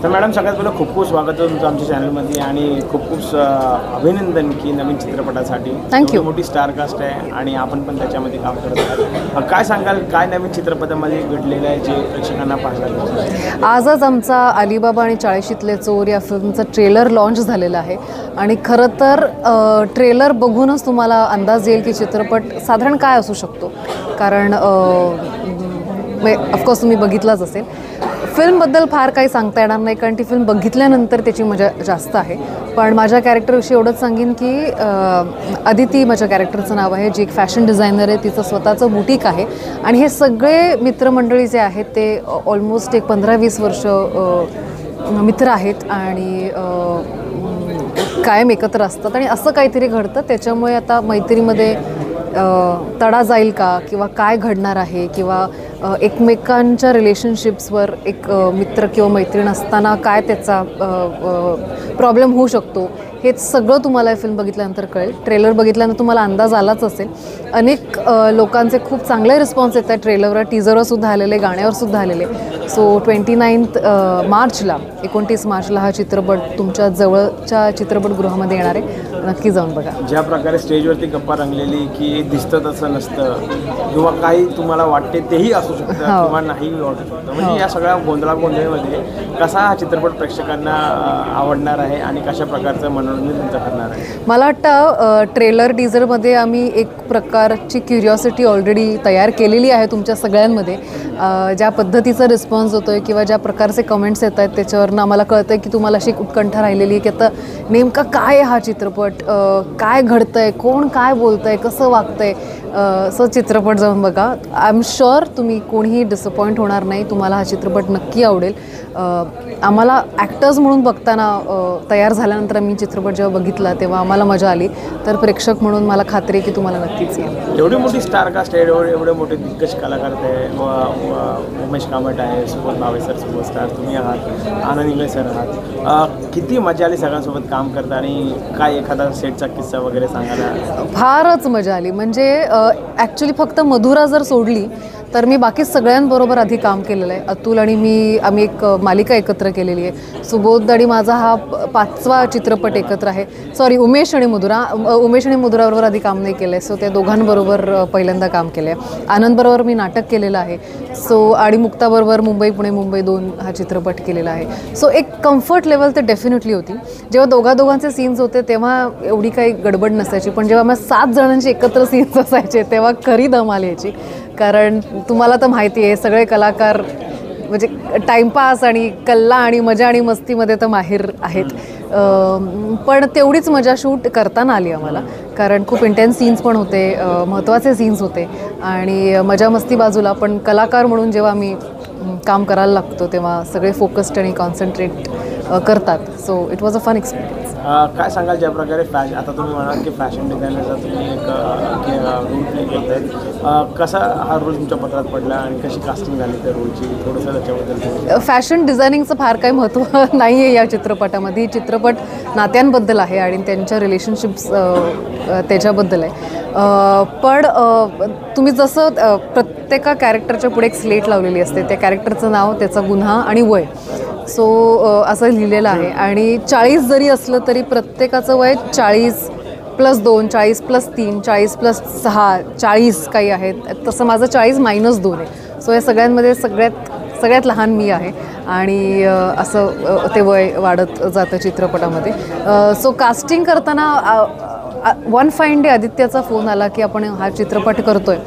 तर मॅडम सगळ्यात पहिलं खूप खूप स्वागत आहे तुमचं आमच्या चॅनलमध्ये आणि खूप खूप अभिनंदन की नवीन चित्रपटासाठी. थँक्यू. मोठी स्टार कास्ट आहे आणि आपण पण त्याच्यामध्ये काम करत आहात. काय सांगाल काय नवीन चित्रपटामध्ये घडलेलं आहे जे प्रेक्षकांना पाहायला? आजच आमचा अलीबाबा आणि 40शीतले चोर या फिल्मचा ट्रेलर लॉन्च झालेला आहे आणि खरं तर ट्रेलर बघूनच तुम्हाला अंदाज येईल की चित्रपट साधारण काय असू शकतो. कारण ऑफकोर्स तुम्ही बघितलाच असेल. फिल्मबद्दल फार काही सांगता येणार नाही कारण ती फिल्म बघितल्यानंतर त्याची मजा जास्त आहे. पण माझ्या कॅरेक्टरविषयी एवढंच सांगेन की अदिती माझ्या कॅरेक्टरचं नाव आहे, जी एक फॅशन डिझायनर आहे. तिचं स्वतःचं बुटीक आहे आणि हे सगळे मित्रमंडळी जे आहेत ते ऑलमोस्ट एक 15-20 वर्ष मित्र आहेत आणि कायम एकत्र असतात आणि असं काहीतरी घडतं. त्याच्यामुळे आता मैत्रीमध्ये तडा जाईल का किंवा काय घडणार आहे किंवा एकमेकांच्या रिलेशनशिप्सवर एक मित्र किंवा मैत्रीण असताना काय त्याचा प्रॉब्लेम होऊ शकतो हे सगळं तुम्हाला फिल्म बघितल्यानंतर कळेल. ट्रेलर बघितल्यानंतर तुम्हाला अंदाज आलाच असेल. अनेक लोकांचे खूप चांगले रिस्पॉन्स येत आहेत ट्रेलरवर, टीजरवरसुद्धा आलेले, गाण्यावरसुद्धा आलेले. सो 29 मार्चला 29 मार्चला हा चित्रपट तुमच्या जवळच्या चित्रपटगृहामध्ये येणार आहे. नक्की जाऊन बघा. ज्या प्रकारे स्टेजवरती गप्पा रंगलेली की दिसतं तसं नसतं किंवा काही तुम्हाला वाटते तेही असू शकतं किंवा नाही वाटू शकतं, म्हणजे या सगळ्या गोंधळामध्ये कसा हा चित्रपट प्रेक्षकांना आवडणार आहे आणि कशा प्रकारचं मनोरंजन तुमचं करणार आहे? मला वाटतं ट्रेलर टीजरमध्ये आम्ही एक प्रकारची क्युरिओसिटी ऑलरेडी तयार केलेली आहे तुमच्या सगळ्यांमध्ये. ज्या पद्धतीचा रिस्पॉन्स होतो आहे किंवा ज्या प्रकारचे कमेंट्स येत आहेत त्याच्यावरनं आम्हाला कळतं आहे की तुम्हाला अशी एक उत्कंठा राहिलेली आहे की आता नेमका काय हा चित्रपट, काय घडतं आहे, कोण काय बोलतं आहे, कसं वागतं आहे. सो चित्रपट जाऊन बघा. आय एम शुअर तुम्ही कोणीही डिसअपॉइंट होणार नाही. तुम्हाला हा चित्रपट नक्की आवडेल. आम्हाला ॲक्टर्स म्हणून बघताना तयार झाल्यानंतर आम्ही चित्रपट जेव्हा बघितला तेव्हा आम्हाला मजा आली. तर प्रेक्षक म्हणून मला खात्री आहे की तुम्हाला नक्कीच येईल. एवढी मोठी स्टार कास्ट आहे, एवढे मोठे दिग्गज कलाकार आहे. उमेश कामत आहे, सुबोध भावे सर सुपरस्टार, तुम्ही आहात, आनंद इंगळे सर आहात. किती मजा आली सगळ्यांसोबत काम करता आणि काय एखादा सेटचा किस्सा वगैरे सांगायला? फारच मजा आली. म्हणजे ॲक्च्युली फक्त मधुरा जर सोडली तर मी बाकी सगळ्यांबरोबर आधी काम केलेलं आहे. अतुल आणि आम्ही एक मालिका एकत्र केलेली आहे. सुबोध आणि माझा हा 5वा चित्रपट एकत्र आहे. सॉरी, उमेश आणि मधुराबरोबर आधी काम नाही केलं आहे. सो त्या दोघांबरोबर पहिल्यांदा काम केलं आहे. आनंदबरोबर मी नाटक केलेलं आहे. सो आणि मुक्ताबरोबर मुंबई पुणे मुंबई 2 हा चित्रपट केलेला आहे. सो एक कम्फर्ट लेवल तर डेफिनेटली होती. जेव्हा दोघांचे सीन्स होते तेव्हा एवढी काही गडबड नसायची, पण जेव्हा आम्ही 7 जणांचे एकत्र सीन्स असायचे तेव्हा खरी धमाल यायची. कारण तुम्हाला तर माहिती आहे सगळे कलाकार म्हणजे टाईमपास आणि कल्ला आणि मजा आणि मस्तीमध्ये तर माहिर आहेत. पण तेवढीच मजा शूट करताना आली आम्हाला, कारण खूप इंटेन्स सीन्स पण होते, महत्त्वाचे सीन्स होते आणि मजा मस्ती बाजूला. पण कलाकार म्हणून जेव्हा आम्ही काम करायला लागतो तेव्हा सगळे फोकस्ड आणि कॉन्सन्ट्रेट करतात. So it was a fun experience. काय सांगाल ज्या प्रकारे आता तुम्ही म्हणाल की फॅशन डिझायनरचा तुम्ही एक रोल प्ले करत आहेत, कसा हा रोल तुमच्या पत्रात पडला आणि कशी कास्टिंग झाली त्या रोलची, थोडंसं त्याच्याबद्दल? फॅशन डिझायनिंगचं फार काही महत्त्व नाही आहे या चित्रपटामध्ये. चित्रपट नात्यांबद्दल आहे आणि त्यांच्या रिलेशनशिप्स त्याच्याबद्दल आहे. पण तुम्ही जसं प्रत्येका कॅरेक्टरच्या पुढे एक स्लेट लावलेली असते, त्या कॅरेक्टरचं नाव, त्याचा गुन्हा आणि वय. सो असं लिहिलेलं आहे आणि 40 जरी असलं तरी प्रत्येकाचं वय 40+2, 40+3, 40+6, 40 काही आहेत. तसं माझं 40-2 आहे. सो या सगळ्यांमध्ये सगळ्यात लहान मी आहे आणि असं ते वय वाढत जातं चित्रपटामध्ये. सो कास्टिंग करताना वन फाईन डे आदित्याचा फोन आला की आपण हा चित्रपट करतोय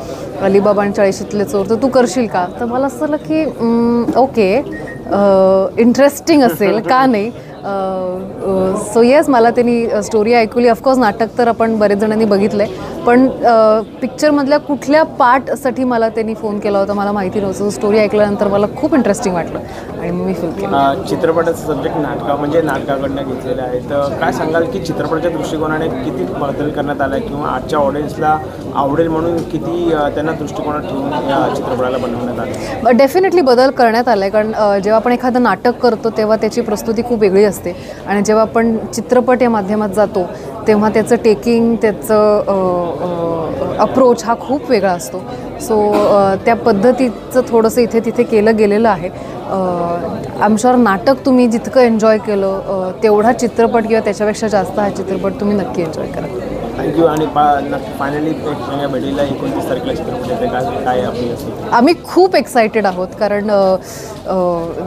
अलीबाबा आणि 40शीतले चोर, तर तू करशील का? तर मला असं झालं की ओके, इंटरेस्टिंग असेल, का नाही. सो येस, मला त्यांनी स्टोरी ऐकली. ऑफकोर्स नाटक तर आपण बरेच जणांनी बघितलं आहे, पण पिक्चरमधल्या कुठल्या पार्टसाठी मला त्यांनी फोन केला होता मला माहिती नव्हतं. स्टोरी ऐकल्यानंतर मला खूप इंटरेस्टिंग वाटलं आणि मी फिल्म केलं. चित्रपटाचं सब्जेक्ट नाटकाकडनं घेतलेलं आहे, तर काय सांगाल की चित्रपटाच्या दृष्टिकोनाने किती बदल करण्यात आला आहे किंवा आजच्या ऑडियन्सला आवडेल म्हणून किती त्यांना दृष्टिकोनात ठेवून या चित्रपटाला बनवण्यात आलं? डेफिनेटली बदल करण्यात आला आहे, कारण जेव्हा आपण एखादं नाटक करतो तेव्हा त्याची प्रस्तुती खूप वेगळी असते आणि जेव्हा आपण चित्रपट या माध्यमात जातो तेव्हा त्याचं टेकिंग, त्याचं अप्रोच हा खूप वेगळा असतो. सो त्या पद्धतीचं थोडंसं इथे तिथे केलं गेलेलं आहे. आमच्यावर नाटक तुम्ही जितकं एन्जॉय केलं तेवढा चित्रपट किंवा त्याच्यापेक्षा जास्त हा चित्रपट तुम्ही नक्की एन्जॉय करा. थँक्यू. आणि फायनली या भेटीला 29 तारखेला चित्रपट येते, काय आपली असेल? आम्ही खूप एक्सायटेड आहोत, कारण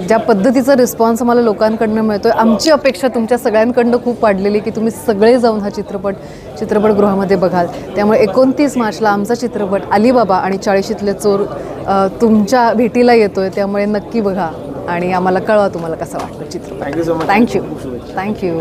ज्या पद्धतीचा रिस्पॉन्स आम्हाला लोकांकडनं मिळतो आहे, आमची अपेक्षा तुमच्या सगळ्यांकडनं खूप वाढलेली की तुम्ही सगळे जाऊन हा चित्रपटगृहामध्ये बघाल. त्यामुळे 29 मार्चला आमचा चित्रपट अलीबाबा आणि 40शीतले चोर तुमच्या भेटीला येतो आहे. त्यामुळे नक्की बघा आणि आम्हाला कळवा तुम्हाला कसं वाटतं चित्रपट. Thank you so much. थँक्यू.